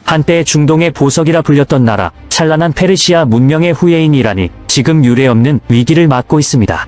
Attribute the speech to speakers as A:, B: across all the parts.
A: 한때 중동의 보석이라 불렸던 나라, 찬란한 페르시아 문명의 후예인 이란이 지금 유례없는 위기를 맞고 있습니다.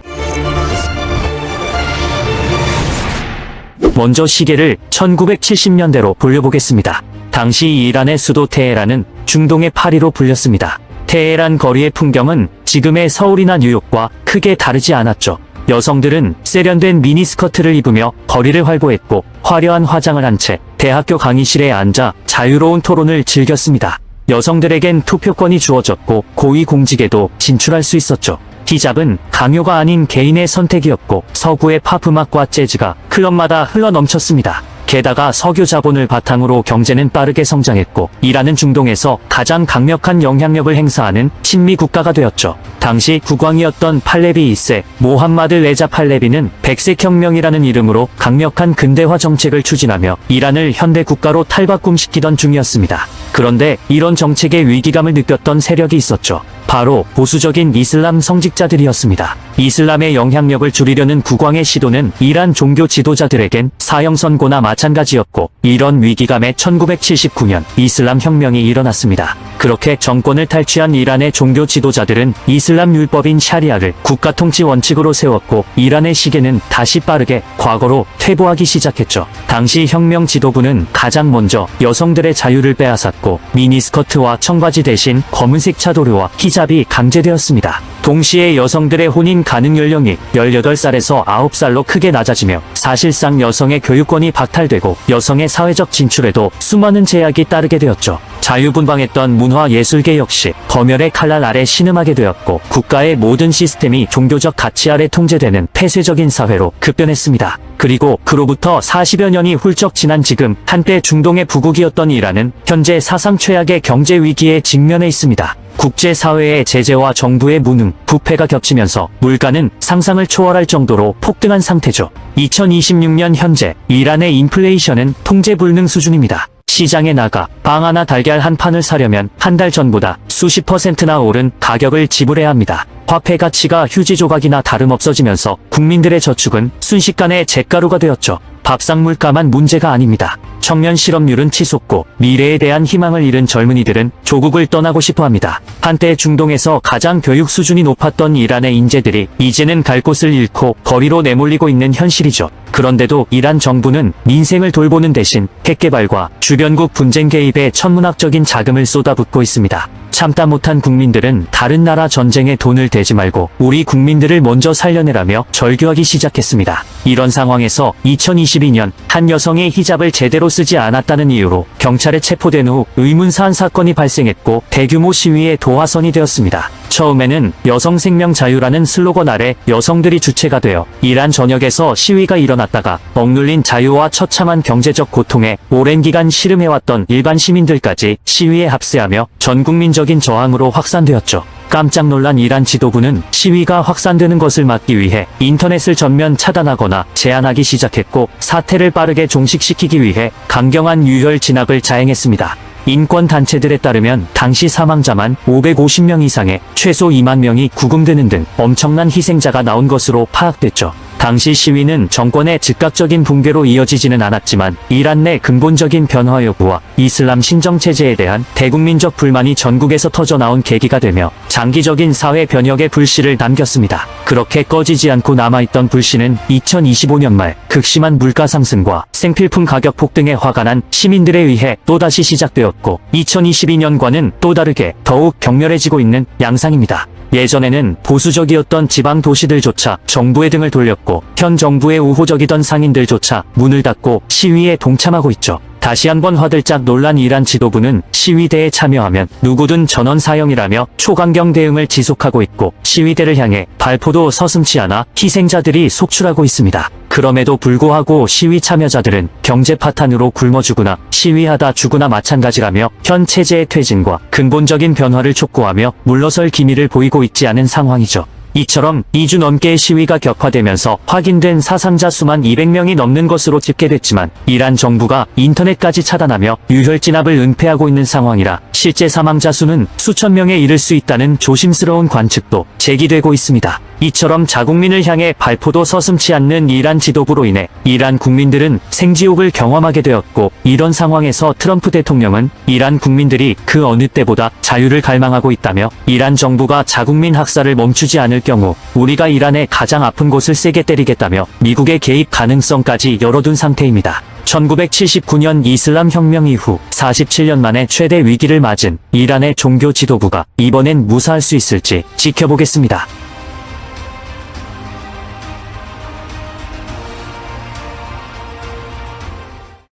A: 먼저 시계를 1970년대로 돌려보겠습니다. 당시 이란의 수도 테헤란은 중동의 파리로 불렸습니다. 테헤란 거리의 풍경은 지금의 서울이나 뉴욕과 크게 다르지 않았죠. 여성들은 세련된 미니스커트를 입으며 거리를 활보했고 화려한 화장을 한 채 대학교 강의실에 앉아 자유로운 토론을 즐겼습니다. 여성들에겐 투표권이 주어졌고 고위공직에도 진출할 수 있었죠. 히잡은 강요가 아닌 개인의 선택이었고 서구의 팝음악과 재즈가 클럽마다 흘러넘쳤습니다. 게다가 석유 자본을 바탕으로 경제는 빠르게 성장했고 이란은 중동에서 가장 강력한 영향력을 행사하는 친미 국가가 되었죠. 당시 국왕이었던 팔레비 2세 모함마드 레자 팔레비는 백색혁명이라는 이름으로 강력한 근대화 정책을 추진하며 이란을 현대 국가로 탈바꿈시키던 중이었습니다. 그런데 이런 정책의 위기감을 느꼈던 세력이 있었죠. 바로 보수적인 이슬람 성직자들이었습니다. 이슬람의 영향력을 줄이려는 국왕의 시도는 이란 종교 지도자들에겐 사형 선고나 마찬가지였고 이런 위기감에 1979년 이슬람 혁명이 일어났습니다. 그렇게 정권을 탈취한 이란의 종교 지도자들은 이슬람 율법인 샤리아를 국가 통치 원칙으로 세웠고 이란의 시계는 다시 빠르게 과거로 퇴보하기 시작했죠. 당시 혁명 지도부는 가장 먼저 여성들의 자유를 빼앗았고 미니스커트와 청바지 대신 검은색 차도르와 히잡이 강제되었습니다. 동시에 여성들의 혼인 가능 연령이 18살에서 9살로 크게 낮아지며 사실상 여성의 교육권이 박탈되고 여성의 사회적 진출에도 수많은 제약이 따르게 되었죠. 자유분방했던 문화 예술계 역시 검열의 칼날 아래 신음하게 되었고 국가의 모든 시스템이 종교적 가치 아래 통제되는 폐쇄적인 사회로 급변했습니다. 그리고 그로부터 40여 년이 훌쩍 지난 지금 한때 중동의 부국이었던 이란은 현재 사상 최악의 경제 위기에 직면해 있습니다. 국제사회의 제재와 정부의 무능, 부패가 겹치면서 물가는 상상을 초월할 정도로 폭등한 상태죠. 2026년 현재 이란의 인플레이션은 통제 불능 수준입니다. 시장에 나가 빵 하나 달걀 한 판을 사려면 한 달 전보다 수십 %나 오른 가격을 지불해야 합니다. 화폐 가치가 휴지 조각이나 다름없어지면서 국민들의 저축은 순식간에 잿가루가 되었죠. 밥상 물가만 문제가 아닙니다. 청년 실업률은 치솟고 미래에 대한 희망을 잃은 젊은이들은 조국을 떠나고 싶어합니다. 한때 중동에서 가장 교육 수준이 높았던 이란의 인재들이 이제는 갈 곳을 잃고 거리로 내몰리고 있는 현실이죠. 그런데도 이란 정부는 민생을 돌보는 대신 핵개발과 주변국 분쟁 개입에 천문학적인 자금을 쏟아붓고 있습니다. 참다 못한 국민들은 다른 나라 전쟁에 돈을 대지 말고 우리 국민들을 먼저 살려내라며 절규하기 시작했습니다. 이런 상황에서 2022년 한 여성의 히잡을 제대로 쓰지 않았다는 이유로 경찰에 체포된 후 의문사한 사건이 발생했고 대규모 시위의 도화선이 되었습니다. 처음에는 여성 생명 자유라는 슬로건 아래 여성들이 주체가 되어 이란 전역에서 시위가 일어났다가 억눌린 자유와 처참한 경제적 고통에 오랜 기간 씨름해왔던 일반 시민들까지 시위에 합세하며 전국민적인 저항으로 확산되었죠. 깜짝 놀란 이란 지도부는 시위가 확산되는 것을 막기 위해 인터넷을 전면 차단하거나 제한하기 시작했고 사태를 빠르게 종식시키기 위해 강경한 유혈 진압을 자행했습니다. 인권단체들에 따르면 당시 사망자만 550명 이상에 최소 2만 명이 구금되는 등 엄청난 희생자가 나온 것으로 파악됐죠. 당시 시위는 정권의 즉각적인 붕괴로 이어지지는 않았지만 이란 내 근본적인 변화 여부와 이슬람 신정체제에 대한 대국민적 불만이 전국에서 터져나온 계기가 되며 장기적인 사회 변혁의 불씨를 남겼습니다. 그렇게 꺼지지 않고 남아있던 불씨는 2025년 말 극심한 물가 상승과 생필품 가격 폭등에 화가 난 시민들에 의해 또다시 시작되었고 2022년과는 또 다르게 더욱 격렬해지고 있는 양상입니다. 예전에는 보수적이었던 지방 도시들조차 정부의 등을 돌렸고 현 정부에 우호적이던 상인들조차 문을 닫고 시위에 동참하고 있죠. 다시 한번 화들짝 놀란 이란 지도부는 시위대에 참여하면 누구든 전원 사형이라며 초강경 대응을 지속하고 있고 시위대를 향해 발포도 서슴지 않아 희생자들이 속출하고 있습니다. 그럼에도 불구하고 시위 참여자들은 경제 파탄으로 굶어 죽으나 시위하다 죽으나 마찬가지라며 현 체제의 퇴진과 근본적인 변화를 촉구하며 물러설 기미를 보이고 있지 않은 상황이죠. 이처럼 2주 넘게 시위가 격화되면서 확인된 사상자 수만 200명이 넘는 것으로 집계됐지만 이란 정부가 인터넷까지 차단하며 유혈 진압을 은폐하고 있는 상황이라 실제 사망자 수는 수천 명에 이를 수 있다는 조심스러운 관측도 제기되고 있습니다. 이처럼 자국민을 향해 발포도 서슴지 않는 이란 지도부로 인해 이란 국민들은 생지옥을 경험하게 되었고, 이런 상황에서 트럼프 대통령은 이란 국민들이 그 어느 때보다 자유를 갈망하고 있다며 이란 정부가 자국민 학살을 멈추지 않을 경우 우리가 이란의 가장 아픈 곳을 세게 때리겠다며 미국의 개입 가능성까지 열어둔 상태입니다. 1979년 이슬람 혁명 이후 47년 만에 최대 위기를 맞은 이란의 종교 지도부가 이번엔 무사할 수 있을지 지켜보겠습니다.